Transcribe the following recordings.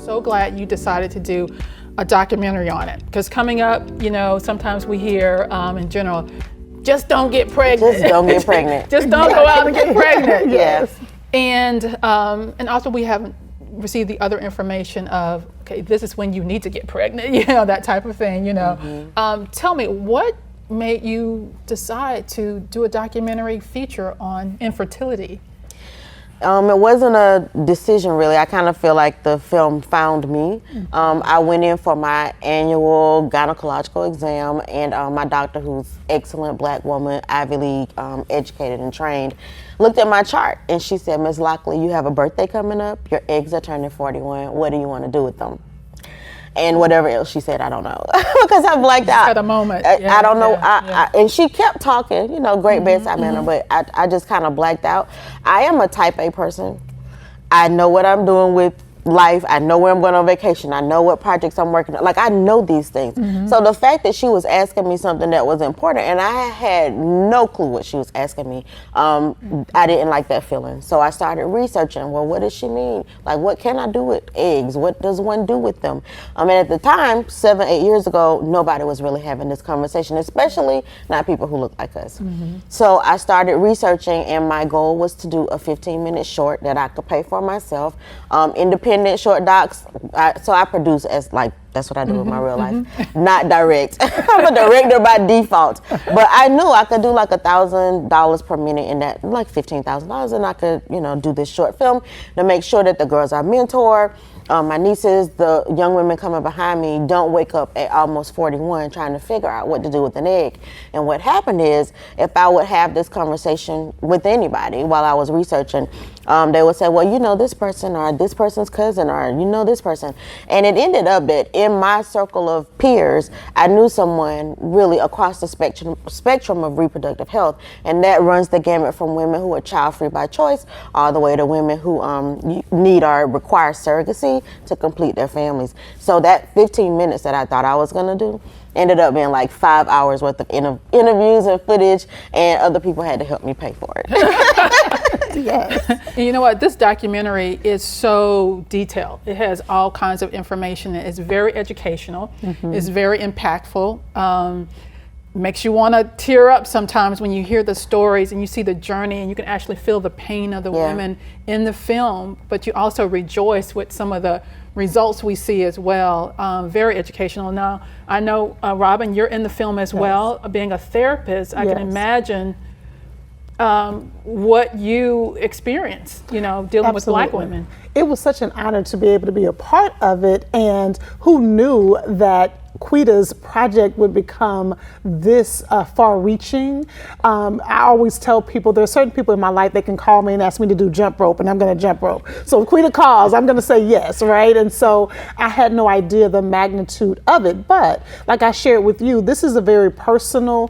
so glad you decided to do a documentary on it, because coming up, you know, sometimes we hear in general, just don't get pregnant. Just don't get pregnant. Just don't go out and get pregnant. Yes. And also we haven't received the other information of, okay, this is when you need to get pregnant, you know, that type of thing, you know. Tell me, what made you decide to do a documentary feature on infertility? It wasn't a decision, really. I kind of feel like the film found me. I went in for my annual gynecological exam, and my doctor, who's excellent Black woman, Ivy League educated and trained, looked at my chart and she said, "Ms. Lockley, you have a birthday coming up. Your eggs are turning 41. What do you want to do with them?" And whatever else she said, I don't know, because I blacked out. At a moment. I don't know. And she kept talking, you know, great bedside manner, but I just kind of blacked out. I am a type A person. I know what I'm doing with life. I know where I'm going on vacation. I know what projects I'm working on. Like, I know these things. So the fact that she was asking me something that was important, and I had no clue what she was asking me, I didn't like that feeling. So I started researching, well, what does she mean? Like, what can I do with eggs? What does one do with them? And at the time, 7-8 years ago, nobody was really having this conversation, especially not people who look like us. So I started researching, and my goal was to do a 15-minute short that I could pay for myself, independent short docs. So I produce as, like, that's what I do with my real life, not direct. I'm a director by default. But I knew I could do like $1,000 per minute in that, like $15,000, and I could, you know, do this short film to make sure that the girls I mentor, my nieces, the young women coming behind me, don't wake up at almost 41 trying to figure out what to do with an egg. And what happened is, if I would have this conversation with anybody while I was researching, they would say, well, you know this person, or this person's cousin, or you know this person. And it ended up that in my circle of peers, I knew someone really across the spectrum of reproductive health. And that runs the gamut from women who are child-free by choice all the way to women who need or require surrogacy to complete their families. So that 15 minutes that I thought I was gonna do ended up being like 5 hours worth of interviews and footage, and other people had to help me pay for it. Yes. And you know what? This documentary is so detailed. It has all kinds of information. It's very educational. It's very impactful. Makes you want to tear up sometimes when you hear the stories and you see the journey, and you can actually feel the pain of the women in the film, but you also rejoice with some of the results we see as well. Very educational. Now, I know, Robin, you're in the film as well, being a therapist. I can imagine what you experienced, you know, dealing with Black women. It was such an honor to be able to be a part of it, and who knew that Chiquita's project would become this far-reaching. I always tell people, there are certain people in my life that can call me and ask me to do jump rope, and I'm going to jump rope. So if Chiquita calls, I'm going to say yes, right? And so I had no idea the magnitude of it. But like I shared with you, this is a very personal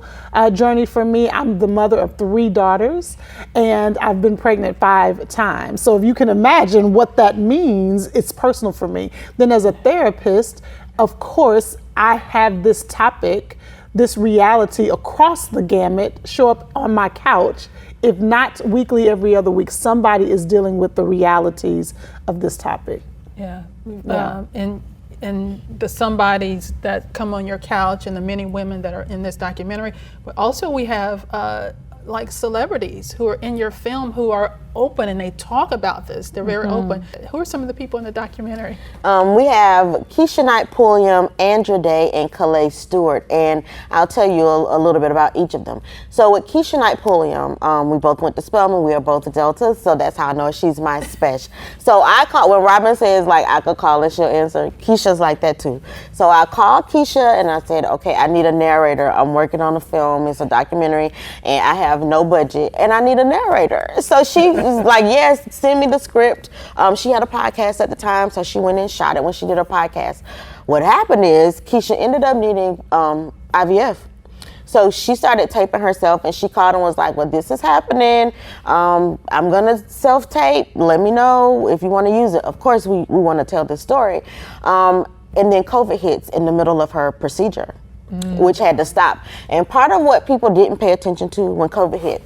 journey for me. I'm the mother of 3 daughters, and I've been pregnant 5 times. So if you can imagine what that means, it's personal for me. Then as a therapist, of course, I have this topic, this reality across the gamut show up on my couch. If not weekly, every other week, somebody is dealing with the realities of this topic. And the somebodies that come on your couch, and the many women that are in this documentary, but also we have like celebrities who are in your film who are open, and they talk about this. They're very open. Who are some of the people in the documentary? We have Keisha Pulliam, Andra Day, and Calais Stewart, and I'll tell you a little bit about each of them. So with Keisha Pulliam, we both went to Dispelling. We are both Deltas, so that's how I know she's my special. So I call, when Robin says like I could call and she'll answer, Keisha's like that too. So I called Keisha and I said, okay, I need a narrator. I'm working on a film. It's a documentary, and I have no budget, and I need a narrator. So she was like, yes, send me the script. She had a podcast at the time, so she went and shot it when she did her podcast. What happened is Keisha ended up needing IVF. So she started taping herself, and she called and was like, well, this is happening. I'm gonna self-tape. Let me know if you wanna use it. Of course, we wanna tell this story. And then COVID hits in the middle of her procedure, which had to stop. And part of what people didn't pay attention to when COVID hit,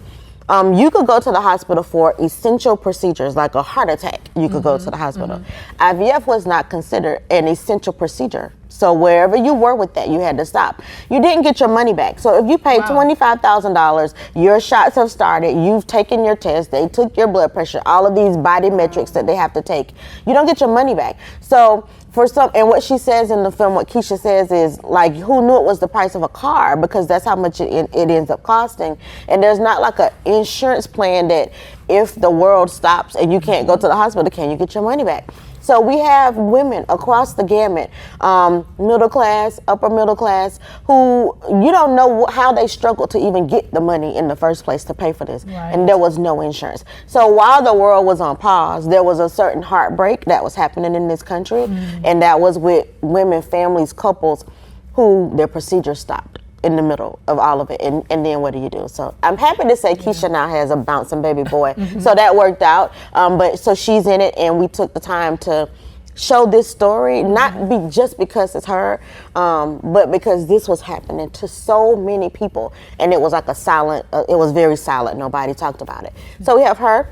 You could go to the hospital for essential procedures like a heart attack. You could go to the hospital. IVF was not considered an essential procedure. So wherever you were with that, you had to stop. You didn't get your money back. So if you paid $25,000, your shots have started, you've taken your test, they took your blood pressure, all of these body metrics that they have to take, you don't get your money back. So for some, and what she says in the film, what Keisha says is like, who knew it was the price of a car, because that's how much it ends up costing. And there's not like an insurance plan that if the world stops and you can't go to the hospital, can you get your money back? So we have women across the gamut, middle class, upper middle class, who you don't know how they struggled to even get the money in the first place to pay for this. And there was no insurance. So while the world was on pause, there was a certain heartbreak that was happening in this country. And that was with women, families, couples who their procedures stopped in the middle of all of it, and then what do you do? So I'm happy to say Keisha now has a bouncing baby boy, so that worked out. But so she's in it, and we took the time to show this story, not be just because it's her, but because this was happening to so many people, and it was like a silent. It was very silent. Nobody talked about it. So we have her.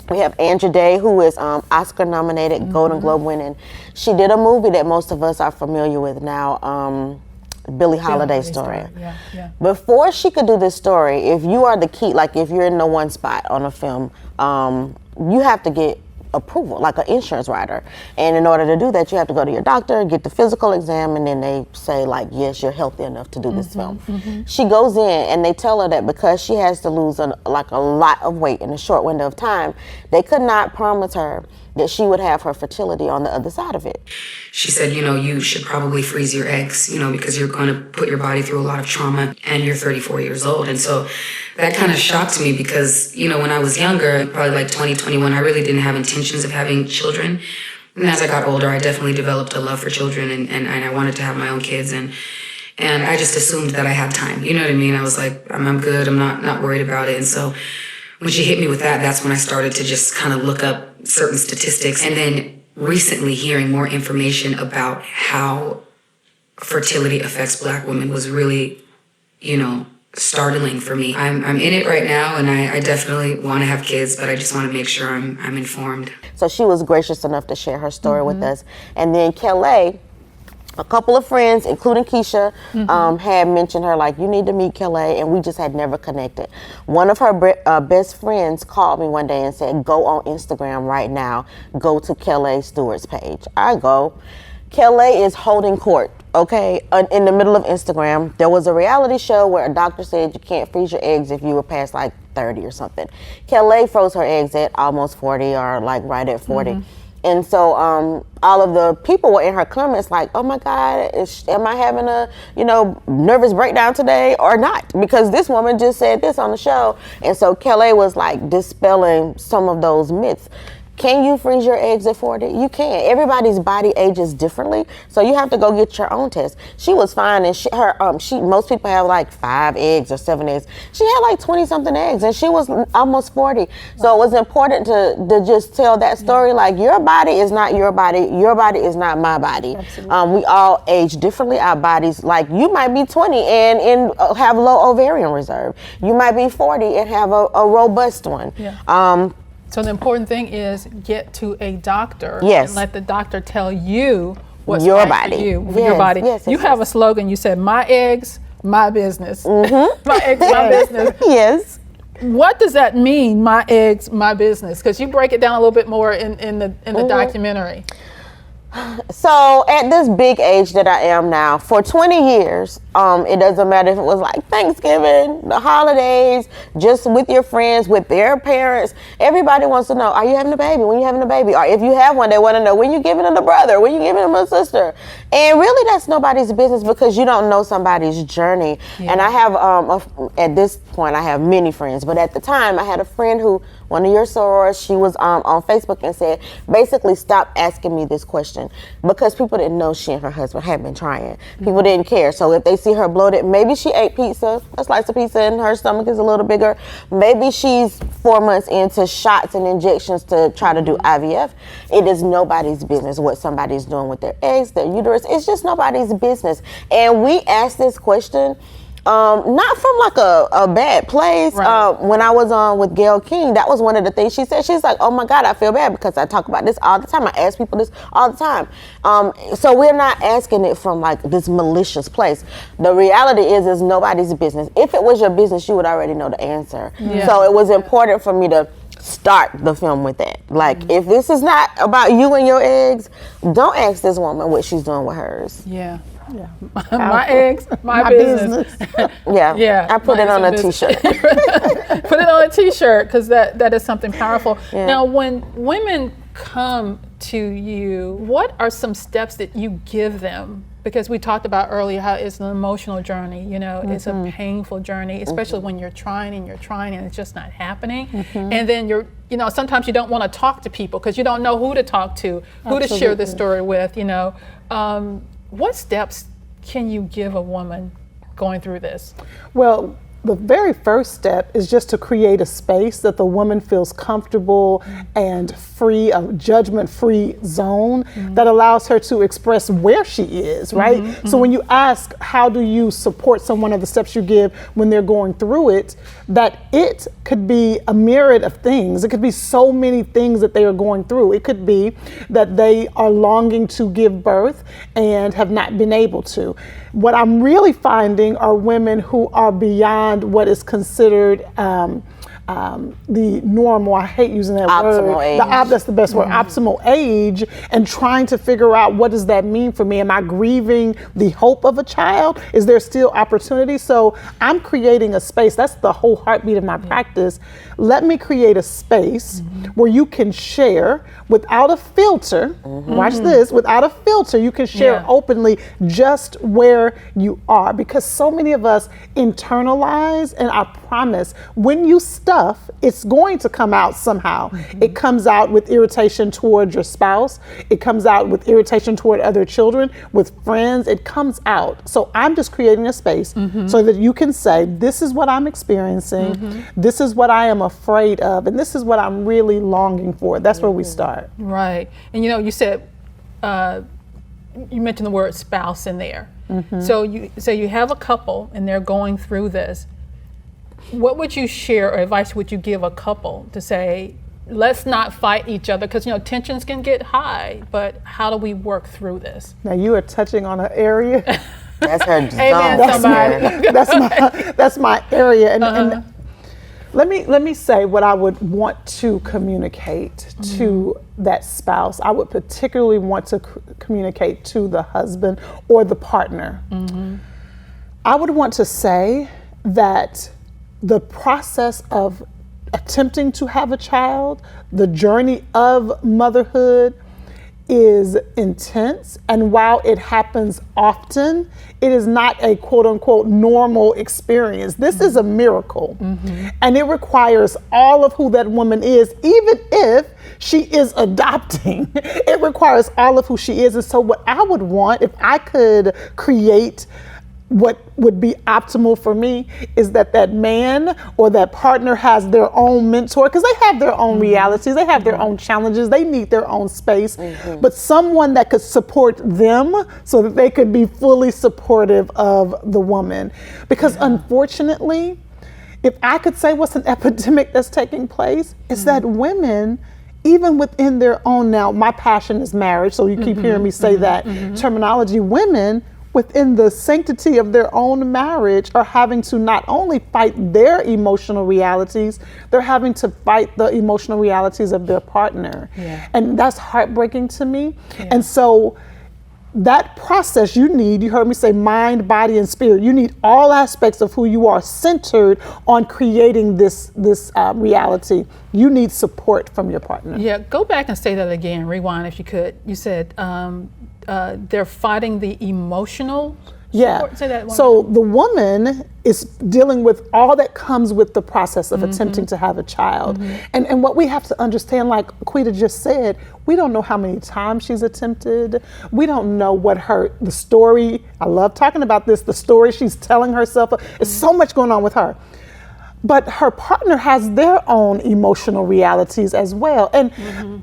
We have Andra Day, who is Oscar nominated, Golden Globe winning. She did a movie that most of us are familiar with now. Billie Holiday story. Before she could do this story, if you are the key, like if you're in the one spot on a film, you have to get approval, like an insurance rider. And in order to do that, you have to go to your doctor, get the physical exam, and then they say like, yes, you're healthy enough to do this film. She goes in and they tell her that because she has to lose a lot of weight in a short window of time, they could not promise her that she would have her fertility on the other side of it. She said, you should probably freeze your eggs, because you're going to put your body through a lot of trauma, and you're 34 years old. And so that kind of shocked me because, when I was younger, probably like 20, 21, I really didn't have intentions of having children. And as I got older, I definitely developed a love for children, and I wanted to have my own kids. And I just assumed that I had time. You know what I mean? I was like, I'm good. I'm not worried about it. And so when she hit me with that, that's when I started to just kind of look up certain statistics. And then recently hearing more information about how fertility affects Black women was really, startling for me. I'm in it right now, and I definitely want to have kids, but I just want to make sure I'm informed. So she was gracious enough to share her story with us. And then Kelly, a couple of friends, including Keisha, had mentioned her, like, you need to meet Kelly, and we just had never connected. One of her best friends called me one day and said, go on Instagram right now, go to Kelly Stewart's page. I go. Kelly is holding court, okay, in the middle of Instagram. There was a reality show where a doctor said you can't freeze your eggs if you were past like 30 or something. Kelly froze her eggs at almost 40 or like right at 40. And so all of the people were in her comments like, oh my God, am I having a, nervous breakdown today or not? Because this woman just said this on the show. And so Kelly was like dispelling some of those myths. Can you freeze your eggs at 40? You can. Everybody's body ages differently, so you have to go get your own test. She was fine, and most people have like 5 eggs or 7 eggs. She had like 20-something eggs, and she was almost 40. So it was important to just tell that story. Like, your body is not your body is not my body. We all age differently. Our bodies, like, you might be 20 and have low ovarian reserve. You might be 40 and have a robust one. So the important thing is get to a doctor and let the doctor tell you what's your right body. For you. Your body. You have a slogan. You said, my eggs, my business. My eggs, my business. Yes. What does that mean, my eggs, my business? Because you break it down a little bit more in the documentary. So at this big age that I am now, for 20 years, it doesn't matter if it was like Thanksgiving, the holidays, just with your friends, with their parents, everybody wants to know, are you having a baby? When you having a baby? Or if you have one, they want to know, when you giving them a brother? When you giving them a sister? And really that's nobody's business because you don't know somebody's journey. And I have, at this point, I have many friends, but at the time I had a friend who, one of your sorors, she was on Facebook and said, basically, stop asking me this question, because people didn't know she and her husband had been trying. People didn't care. So if they see her bloated, maybe she ate pizza, a slice of pizza, and her stomach is a little bigger. Maybe she's 4 months into shots and injections to try to do IVF. It is nobody's business what somebody's doing with their eggs, their uterus. It's just nobody's business. And we ask this question Not from like a bad place. Right. When I was on with Gail King, that was one of the things she said. She's like, oh my God, I feel bad because I talk about this all the time. I ask people this all the time. So we're not asking it from like this malicious place. The reality is nobody's business. If it was your business, you would already know the answer. Yeah. So it was important for me to start the film with that. Like, if this is not about you and your eggs, don't ask this woman what she's doing with hers. Yeah. Yeah. My eggs, my business. Yeah. Yeah. I put it on a t-shirt. Put it on a t-shirt because that is something powerful. Yeah. Now, when women come to you, what are some steps that you give them? Because we talked about earlier how it's an emotional journey, you know, it's a painful journey, especially when you're trying and it's just not happening. And then sometimes you don't want to talk to people because you don't know who to talk to, who to share this story with, you know. What steps can you give a woman going through this? Well, the very first step is just to create a space that the woman feels comfortable and free, a judgment-free zone that allows her to express where she is, right? So when you ask, how do you support someone, or the steps you give when they're going through it, that it could be a myriad of things. It could be so many things that they are going through. It could be that they are longing to give birth and have not been able to. What I'm really finding are women who are beyond what is considered the normal, I hate using that Optimal word. age. That's the best word, optimal age, and trying to figure out, what does that mean for me? Am I grieving the hope of a child? Is there still opportunity? So I'm creating a space. That's the whole heartbeat of my practice. Let me create a space where you can share without a filter. Watch this, without a filter, you can share openly just where you are, because so many of us internalize, and I promise, when you stuff, it's going to come out somehow. It comes out with irritation toward your spouse. It comes out with irritation toward other children, with friends. It comes out. So I'm just creating a space so that you can say, this is what I'm experiencing. This is what I am afraid of. And this is what I'm really longing for. That's where we start. Right. And you said, you mentioned the word spouse in there. So you have a couple and they're going through this. What would you share or advice would you give a couple to say, let's not fight each other, because tensions can get high, but how do we work through this? Now you are touching on an area. That's her zone. Amen, somebody. That's my area. And let me say what I would want to communicate to that spouse. I would particularly want to communicate to the husband or the partner. I would want to say that the process of attempting to have a child, the journey of motherhood, is intense. And while it happens often, it is not a quote unquote normal experience. This is a miracle. And it requires all of who that woman is, even if she is adopting. It requires all of who she is. And so what I would want, if I could create what would be optimal for me, is that man or that partner has their own mentor, because they have their own realities, they have their own challenges, they need their own space, but someone that could support them so that they could be fully supportive of the woman. Because unfortunately, if I could say what's an epidemic that's taking place, it's that women, even within their own, now my passion is marriage, so you keep hearing me say that terminology, women within the sanctity of their own marriage are having to not only fight their emotional realities, they're having to fight the emotional realities of their partner. And that's heartbreaking to me. And so that process, you heard me say mind, body, and spirit. You need all aspects of who you are centered on creating this reality. You need support from your partner. Yeah, go back and say that again, rewind if you could. You said they're fighting the emotional support. Say that one so the woman is dealing with all that comes with the process of attempting to have a child. And what we have to understand, like Chiquita just said, we don't know how many times she's attempted. We don't know what the story, I love talking about this, the story she's telling herself. There's so much going on with her. But her partner has their own emotional realities as well. And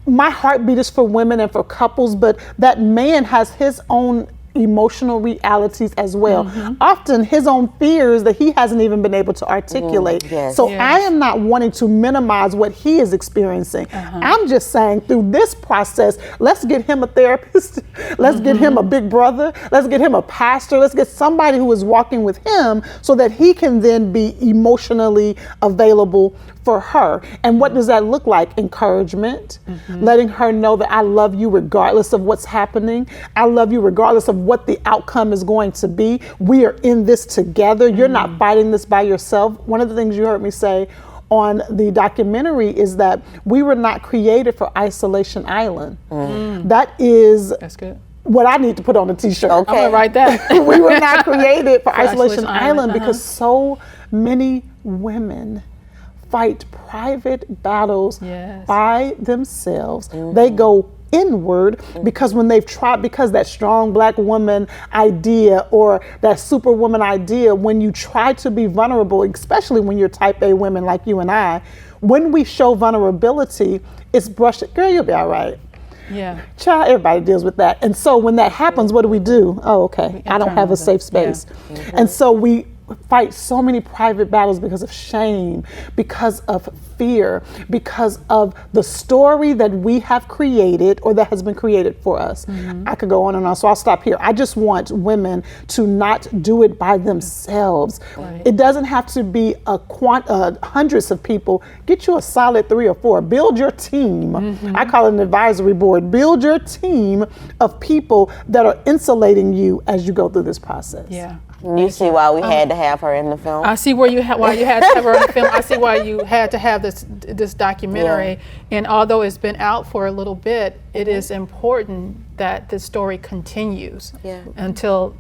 my heartbeat is for women and for couples, but that man has his own emotional realities as well. Often his own fears that he hasn't even been able to articulate. Yes. So Yes. I am not wanting to minimize what he is experiencing. I'm just saying through this process, let's get him a therapist. Let's get him a big brother. Let's get him a pastor. Let's get somebody who is walking with him so that he can then be emotionally available for her. And what does that look like? Encouragement, letting her know that I love you regardless of what's happening. I love you regardless of what the outcome is going to be. We are in this together. You're not fighting this by yourself. One of the things you heard me say on the documentary is that we were not created for Isolation Island. That is That's good. what I need to put on a t-shirt. I'm gonna write that. We were not created for Isolation Isolation Island Island, because so many women fight private battles Yes. by themselves. They go inward because when they've tried, because that strong black woman idea or that superwoman idea, when you try to be vulnerable, especially when you're type A women like you and I, when we show vulnerability, it's brushed, girl, you'll be all right. Yeah. Child, everybody deals with that. And so when that happens, what do? Oh, okay, I don't have a safe space. And so we fight so many private battles because of shame, because of fear, because of the story that we have created or that has been created for us. I could go on and on, so I'll stop here. I just want women to not do it by themselves. It doesn't have to be hundreds of people. Get you a solid 3 or 4. Build your team. I call it an advisory board. Build your team of people that are insulating you as you go through this process. Yeah. You see why we had to have her in the film? I see why you had to have her in the film. I see why you had to have this documentary. And although it's been out for a little bit, it is important that this story continues until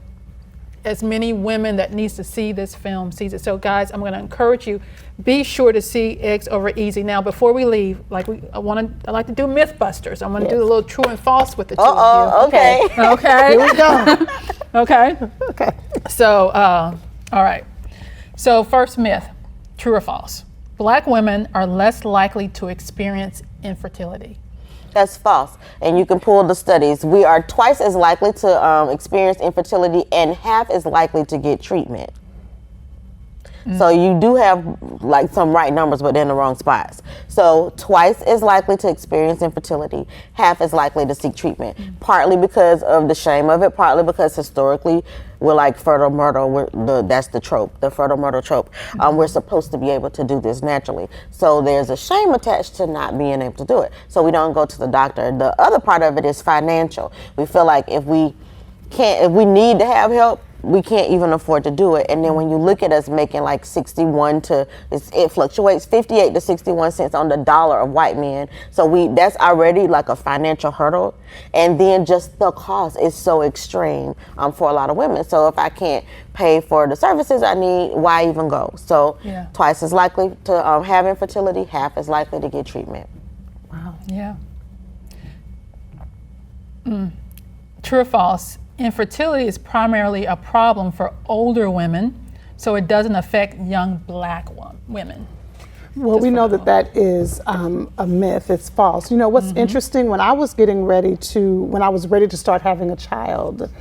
as many women that needs to see this film sees it. So guys, I'm going to encourage you, be sure to see Eggs Over Easy. Now, before we leave, I like to do Mythbusters. I'm going to do a little true and false with the two of you. Okay. Okay. Here we go. Okay. Okay. So, all right. So first myth, true or false? Black women are less likely to experience infertility. That's false. And you can pull the studies. We are twice as likely to experience infertility and half as likely to get treatment. So you do have like some right numbers, but they're in the wrong spots. So twice as likely to experience infertility, half as likely to seek treatment. Partly because of the shame of it, partly because historically we're like fertile myrtle. That's the trope, the fertile myrtle trope. We're supposed to be able to do this naturally. So there's a shame attached to not being able to do it. So we don't go to the doctor. The other part of it is financial. We feel like if we need to have help, we can't even afford to do it. And then when you look at us making like it fluctuates 58 to 61 cents on the dollar of white men. So that's already like a financial hurdle. And then just the cost is so extreme for a lot of women. So if I can't pay for the services I need, why even go? So twice as likely to have infertility, half as likely to get treatment. Wow. Yeah. True or false? Infertility is primarily a problem for older women, so it doesn't affect young black women. Well, we know that is a myth. It's false. You know what's interesting? When I was ready to start having a child,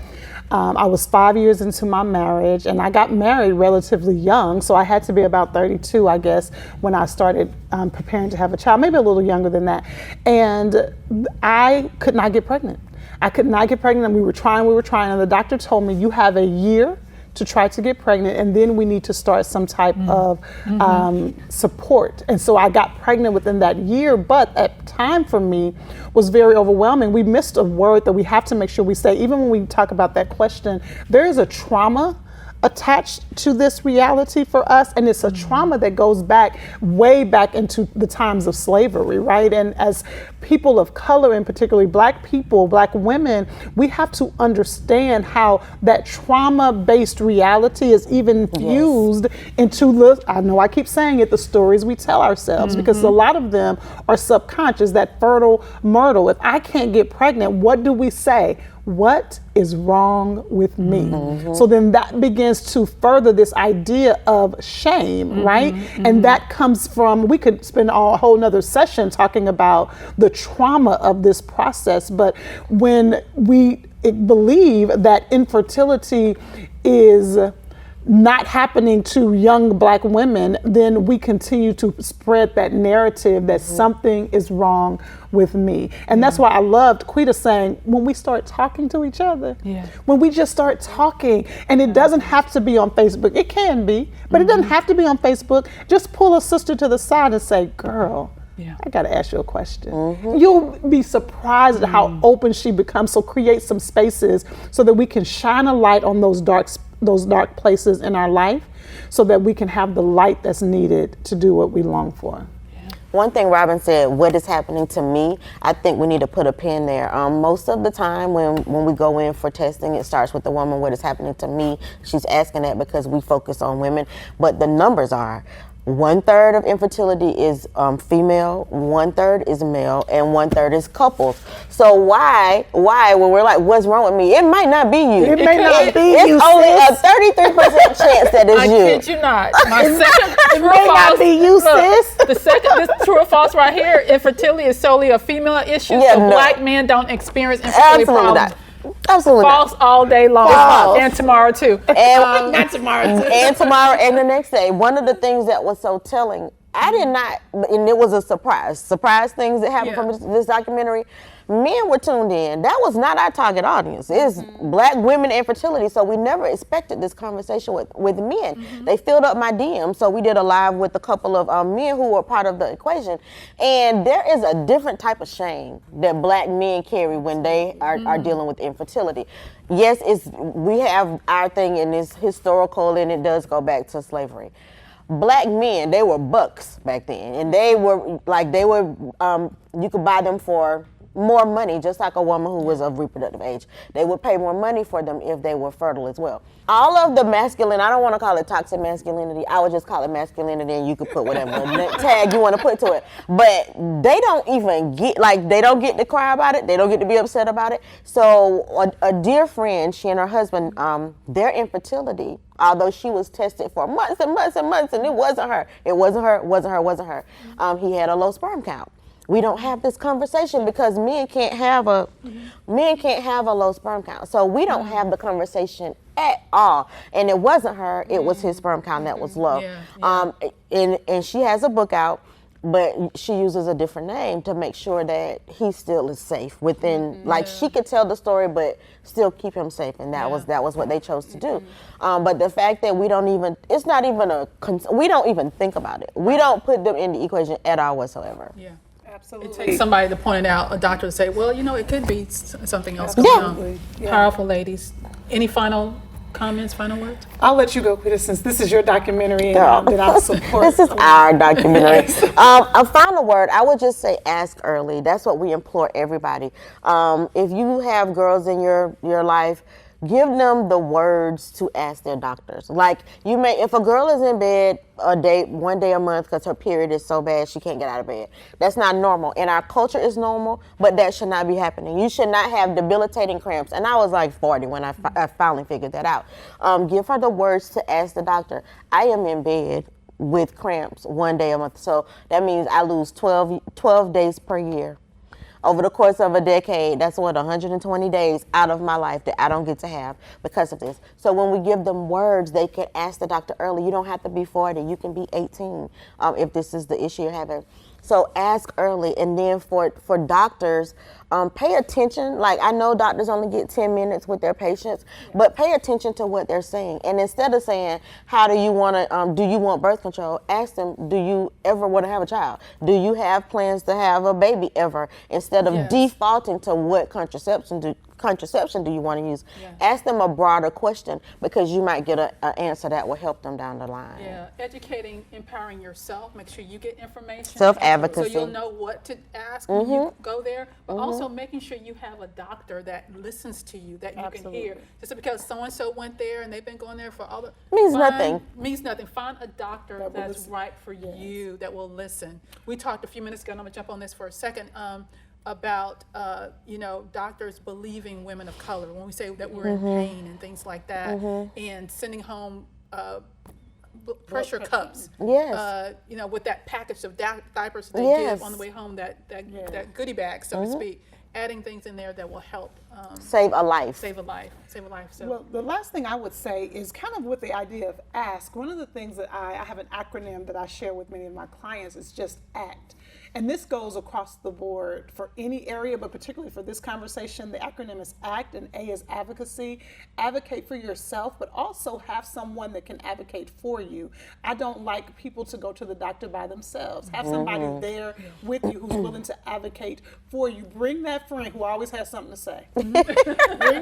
I was 5 years into my marriage, and I got married relatively young, so I had to be about 32, I guess, when I started preparing to have a child, maybe a little younger than that. And I could not get pregnant. I could not get pregnant, and we were trying, and the doctor told me, you have a year to try to get pregnant, and then we need to start some type of support. And so I got pregnant within that year, but at time for me was very overwhelming. We missed a word that we have to make sure we say, even when we talk about that question, there is a trauma attached to this reality for us, and it's a trauma that goes back way back into the times of slavery, right? And as people of color, and particularly black people, black women, we have to understand how that trauma-based reality is even fused into I know I keep saying it, the stories we tell ourselves, because a lot of them are subconscious, that fertile myrtle. If I can't get pregnant, what do we say? What is wrong with me? So then that begins to further this idea of shame, right? And that comes from, we could spend a whole nother session talking about the trauma of this process, but when we believe that infertility is not happening to young Black women, then we continue to spread that narrative that something is wrong with me. And that's why I loved Chiquita saying, when we start talking to each other, when we just start talking, and it doesn't have to be on Facebook. It can be, but it doesn't have to be on Facebook. Just pull a sister to the side and say, girl, I gotta ask you a question. You'll be surprised at how open she becomes. So create some spaces so that we can shine a light on those dark places in our life, so that we can have the light that's needed to do what we long for. One thing Robin said, what is happening to me, I think we need to put a pin there. Most of the time when we go in for testing, it starts with the woman, what is happening to me. She's asking that because we focus on women, but the numbers are 1/3 of infertility is female, 1/3 is male, and 1/3 is couples. So why when we're like, what's wrong with me? It might not be you. It may not be you, It's only a sis. 33% chance that it's you. I kid you not. My second true or may not false. be you, sis. The second, this true or false right here, infertility is solely a female issue. Yeah, so no. Black men don't experience infertility Absolutely problems. not. Absolutely False not. all day long. False. And tomorrow too. And, Not tomorrow too. and tomorrow and the next day. One of the things that was so telling, I did not, and it was a surprise things that happened from this documentary. Men were tuned in. That was not our target audience. It's Black women and fertility, so we never expected this conversation with men. They filled up my DM, so we did a live with a couple of men who were part of the equation. And there is a different type of shame that Black men carry when they are dealing with infertility. Yes, we have our thing, and it's historical, and it does go back to slavery. Black men, they were bucks back then, and you could buy them for more money, just like a woman who was of reproductive age. They would pay more money for them if they were fertile as well. All of the masculine, I don't want to call it toxic masculinity, I would just call it masculinity, and you could put whatever tag you want to put to it. But they don't even get, they don't get to cry about it, they don't get to be upset about it. So a dear friend, she and her husband, their infertility, although she was tested for months and months and months, and it wasn't her. He had a low sperm count. We don't have this conversation because men can't have a low sperm count. So we don't have the conversation at all. And it wasn't her, it was his sperm count that was low. And she has a book out, but she uses a different name to make sure that he still is safe within, she could tell the story, but still keep him safe. And that was what they chose to do. But the fact that we don't even think about it. We don't put them in the equation at all whatsoever. Yeah. Absolutely. It takes somebody to point it out, a doctor to say, well, it could be something else going on. Powerful ladies. Any final comments, final words? I'll let you go, Chiquita, since this is your documentary and that I'll support. This is our documentary. A final word, I would just say ask early. That's what we implore everybody. If you have girls in your life, give them the words to ask their doctors. If a girl is in bed one day a month because her period is so bad she can't get out of bed, that's not normal. In our culture, it's normal, but that should not be happening. You should not have debilitating cramps. And I was 40 when I finally figured that out. Give her the words to ask the doctor. I am in bed with cramps one day a month, so that means I lose 12 days per year. Over the course of a decade, that's 120 days out of my life that I don't get to have because of this. So when we give them words, they can ask the doctor early. You don't have to be 40, you can be 18 if this is the issue you're having. So ask early, and then for doctors, pay attention. I know doctors only get 10 minutes with their patients, but pay attention to what they're saying. And instead of saying, how do you want to, do you want birth control? Ask them, do you ever want to have a child? Do you have plans to have a baby ever? Instead of defaulting to what contraception do you want to use? Ask them a broader question, because you might get an answer that will help them down the line. Yeah, educating, empowering yourself. Make sure you get information. Self-advocacy. So you'll know what to ask when you go there. But also making sure you have a doctor that listens to you, that you can hear. Just because so-and-so went there and they've been going there for all the... Means nothing. Find a doctor that's right for you, that will listen. We talked a few minutes ago, and I'm going to jump on this for a second, about doctors believing women of color when we say that we're in pain and things like that, and sending home pressure cups. Yes. With that package of diapers that they give on the way home, that goodie bag, so to speak, adding things in there that will help save a life. Save a life. Save a life. So. Well, the last thing I would say is kind of with the idea of ask. One of the things that I have an acronym that I share with many of my clients is just ACT. And this goes across the board for any area, but particularly for this conversation, the acronym is ACT, and A is advocacy. Advocate for yourself, but also have someone that can advocate for you. I don't like people to go to the doctor by themselves. Have somebody there with you who's willing to advocate for you. Bring that friend who always has something to say. Bring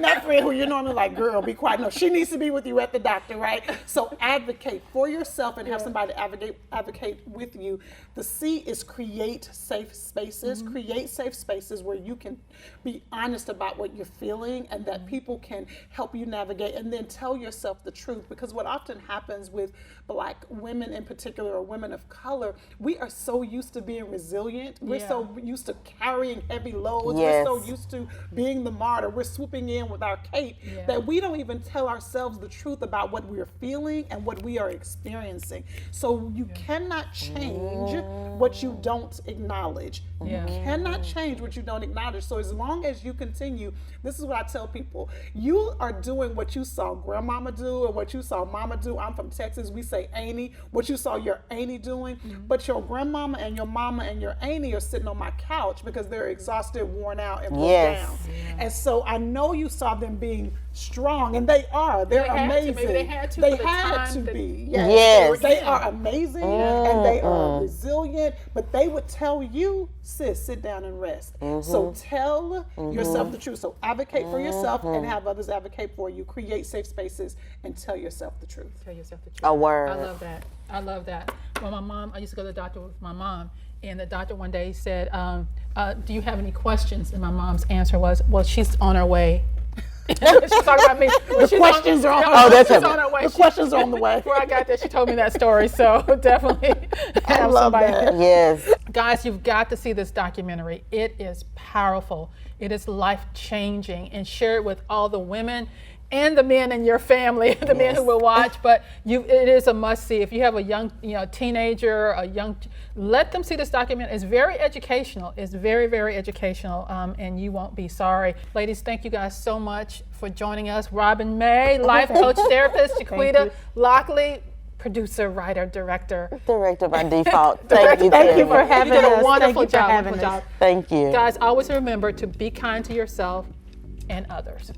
that friend who you're normally like, girl, be quiet. No, she needs to be with you at the doctor, right? So advocate for yourself and have somebody advocate with you. The C is create safe spaces. Create safe spaces where you can be honest about what you're feeling and that people can help you navigate, and then tell yourself the truth. Because what often happens with Black women in particular, or women of color, we are so used to being resilient. We're so used to carrying heavy loads. Yes. We're so used to being the martyr. We're swooping in with our cape that we don't even tell ourselves the truth about what we're feeling and what we are experiencing. So you cannot change what you don't acknowledge. You cannot change what you don't acknowledge. So as long as you continue, this is what I tell people, you are doing what you saw grandmama do or what you saw mama do. I'm from Texas, we say auntie, what you saw your auntie doing, but your grandmama and your mama and your auntie are sitting on my couch because they're exhausted, worn out, and broke down. And so I know you saw them being strong, and they are. They're amazing. Maybe they had to. They had to be. Yes. They are amazing and they are resilient, but they would tell you, sis, sit down and rest. So tell yourself the truth. So advocate for yourself and have others advocate for you. Create safe spaces and tell yourself the truth. Tell yourself the truth. A word. I love that. I love that. Well, my mom, I used to go to the doctor with my mom, and the doctor one day said, do you have any questions? And my mom's answer was, well, she's on her way. She's talking about me. The questions are on her way. The questions are on the way. Before I got there, she told me that story. So definitely I love that. Yes. Guys, you've got to see this documentary. It is powerful. It is life-changing, and share it with all the women and the men in your family, the men who will watch. But it is a must-see. If you have a young, teenager, let them see this documentary. It's very educational. It's very, very educational, and you won't be sorry. Ladies, thank you guys so much for joining us. Robin May, life coach, therapist, Chiquita Lockley, producer, writer, director. Director by default. Thank you. Thank you for having us. You did a wonderful job. Thank you. Guys, always remember to be kind to yourself and others.